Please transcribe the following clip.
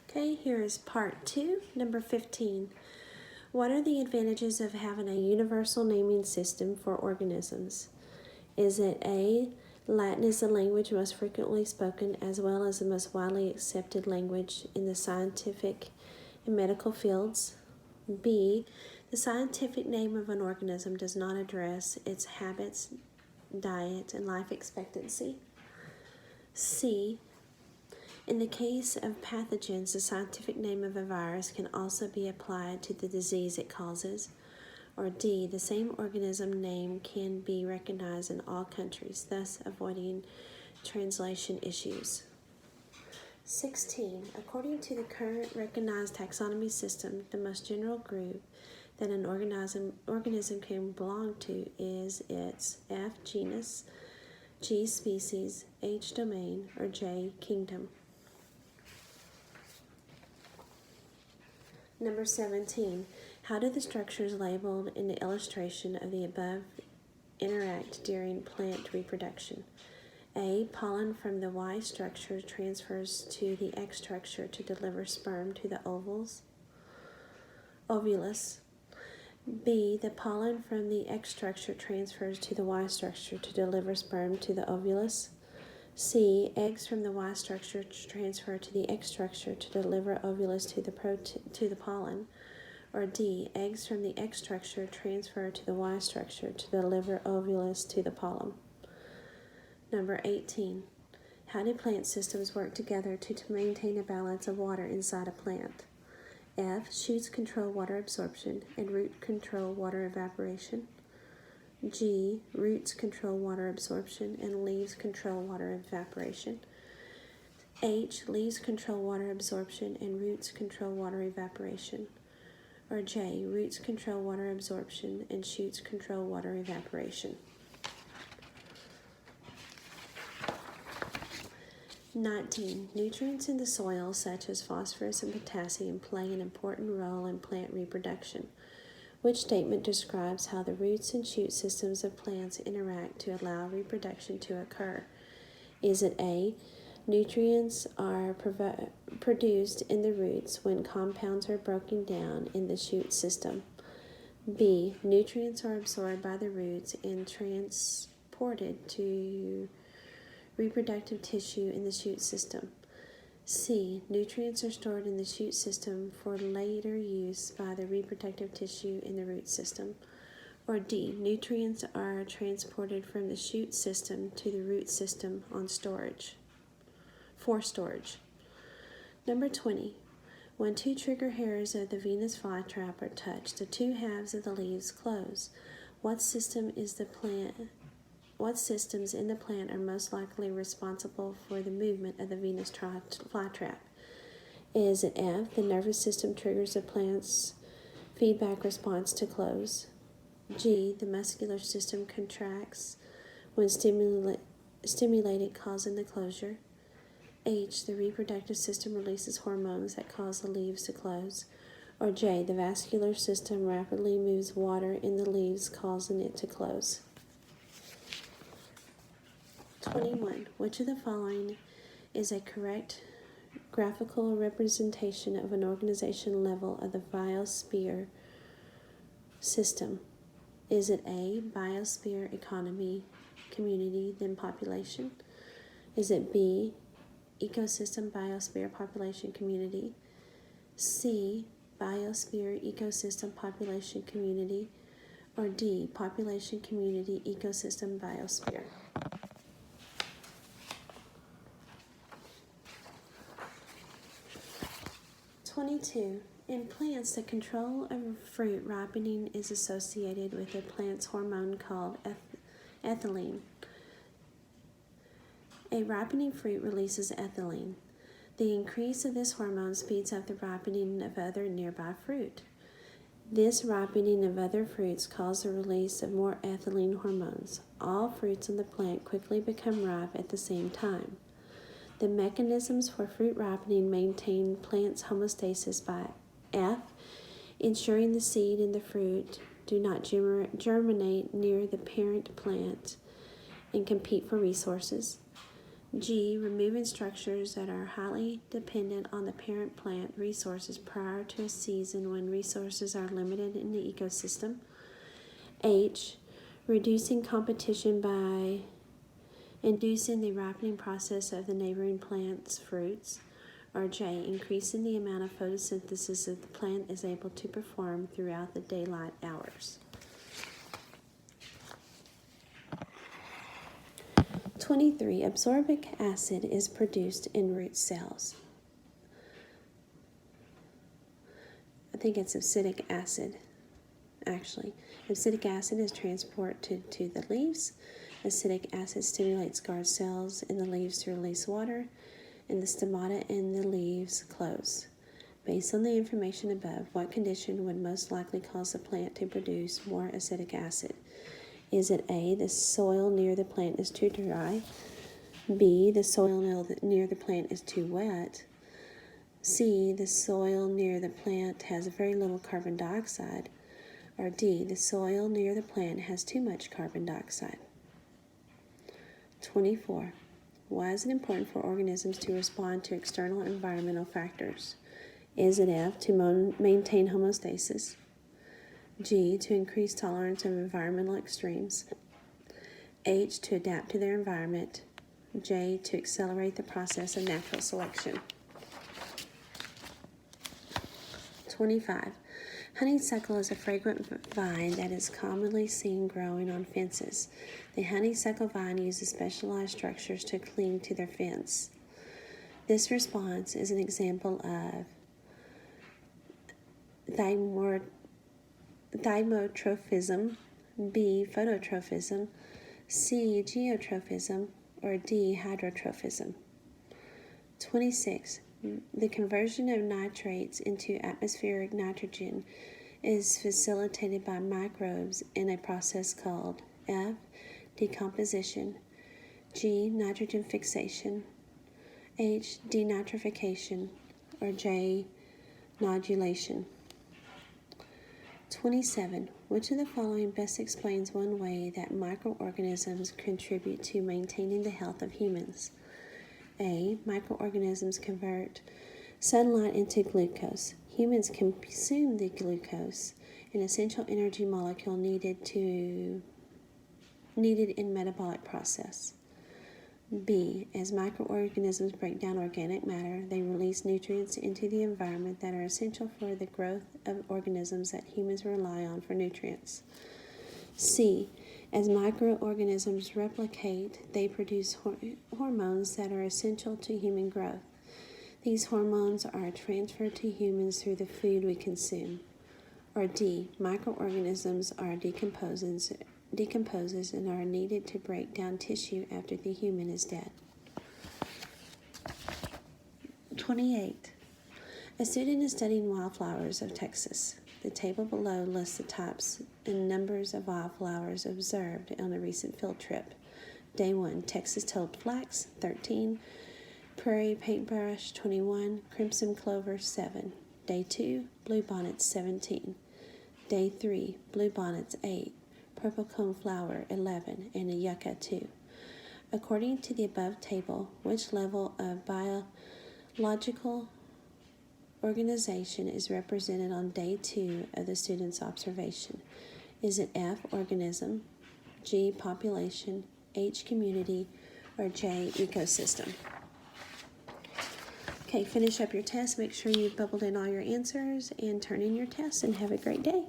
Okay, here is part 2, number 15. What are the advantages of having a universal naming system for organisms? Is it A, Latin is the language most frequently spoken as well as the most widely accepted language in the scientific and medical fields? B, the scientific name of an organism does not address its habits, diet, and life expectancy. C, in the case of pathogens, the scientific name of a virus can also be applied to the disease it causes. Or D, the same organism name can be recognized in all countries, thus avoiding translation issues. 16. According to the current recognized taxonomy system, the most general group that an organism can belong to is its F, genus, G, species, H, domain, or J, kingdom. Number 17. How do the structures labeled in the illustration of the above interact during plant reproduction? A. Pollen from the Y structure transfers to the X structure to deliver sperm to the ovulus. B. The pollen from the X structure transfers to the Y structure to deliver sperm to the ovulus. C. Eggs from the Y structure transfer to the X structure to deliver ovulus to the pollen. Or D. Eggs from the X structure transfer to the Y structure to deliver ovulus to the pollen. Number 18. How do plant systems work together to maintain a balance of water inside a plant? F. Shoots control water absorption and root control water evaporation. G. Roots control water absorption and leaves control water evaporation. H. Leaves control water absorption and roots control water evaporation. Or J. Roots control water absorption and shoots control water evaporation. 19. Nutrients in the soil such as phosphorus and potassium play an important role in plant reproduction. Which statement describes how the roots and shoot systems of plants interact to allow reproduction to occur? Is it A, nutrients are produced in the roots when compounds are broken down in the shoot system? B, nutrients are absorbed by the roots and transported to reproductive tissue in the shoot system? C. Nutrients are stored in the shoot system for later use by the reproductive tissue in the root system. Or D. Nutrients are transported from the shoot system to the root system for storage. Number 20. When two trigger hairs of the Venus flytrap are touched, the two halves of the leaves close. What systems in the plant are most likely responsible for the movement of the Venus flytrap? Is it F, the nervous system triggers the plant's feedback response to close? G, the muscular system contracts when stimulated, causing the closure? H, the reproductive system releases hormones that cause the leaves to close? Or J, the vascular system rapidly moves water in the leaves, causing it to close? 21. Which of the following is a correct graphical representation of an organization level of the biosphere system? Is it A, biosphere, economy, community, then population? Is it B, ecosystem, biosphere, population, community? C, biosphere, ecosystem, population, community? Or D, population, community, ecosystem, biosphere? 22. In plants, the control of fruit ripening is associated with a plant's hormone called ethylene. A ripening fruit releases ethylene. The increase of this hormone speeds up the ripening of other nearby fruit. This ripening of other fruits causes the release of more ethylene hormones. All fruits in the plant quickly become ripe at the same time. The mechanisms for fruit ripening maintain plants' homeostasis by F, ensuring the seed and the fruit do not germinate near the parent plant and compete for resources. G, removing structures that are highly dependent on the parent plant resources prior to a season when resources are limited in the ecosystem. H, reducing competition by inducing the ripening process of the neighboring plant's fruits. Or J, increasing the amount of photosynthesis that the plant is able to perform throughout the daylight hours. 23. Absorbic acid is produced in root cells. I think it's acidic acid, actually. Acidic acid is transported to the leaves. Acidic acid stimulates guard cells in the leaves to release water, and the stomata in the leaves close. Based on the information above, what condition would most likely cause the plant to produce more acidic acid? Is it A, the soil near the plant is too dry, B, the soil near the plant is too wet, C, the soil near the plant has very little carbon dioxide, or D, the soil near the plant has too much carbon dioxide? 24. Why is it important for organisms to respond to external environmental factors? Is it F, to maintain homeostasis, G, to increase tolerance of environmental extremes, H, to adapt to their environment, J, to accelerate the process of natural selection? 25. Honeysuckle is a fragrant vine that is commonly seen growing on fences. The honeysuckle vine uses specialized structures to cling to their fence. This response is an example of thymotrophism, B, phototrophism, C, geotrophism, or D, hydrotrophism. 26. The conversion of nitrates into atmospheric nitrogen is facilitated by microbes in a process called F, decomposition, G, nitrogen fixation, H, denitrification, or J, nodulation. 27. Which of the following best explains one way that microorganisms contribute to maintaining the health of humans? A, microorganisms convert sunlight into glucose. Humans consume the glucose, an essential energy molecule needed in metabolic process. B, as microorganisms break down organic matter, they release nutrients into the environment that are essential for the growth of organisms that humans rely on for nutrients. C, as microorganisms replicate, they produce hormones that are essential to human growth. These hormones are transferred to humans through the food we consume. Or D, microorganisms are decomposes and are needed to break down tissue after the human is dead. 28. A student is studying wildflowers of Texas. The table below lists the types and numbers of wildflowers observed on a recent field trip. Day 1, Texas-toed flax, 13. Prairie paintbrush, 21. Crimson clover, 7. Day 2, bluebonnets, 17. Day 3, bluebonnets, 8. Purple coneflower, 11. And a yucca, 2. According to the above table, which level of biological organization is represented on day 2 of the student's observation? Is it F, organism, G, population, H, community, or J, ecosystem? Okay, finish up your test. Make sure you've bubbled in all your answers and turn in your test and have a great day.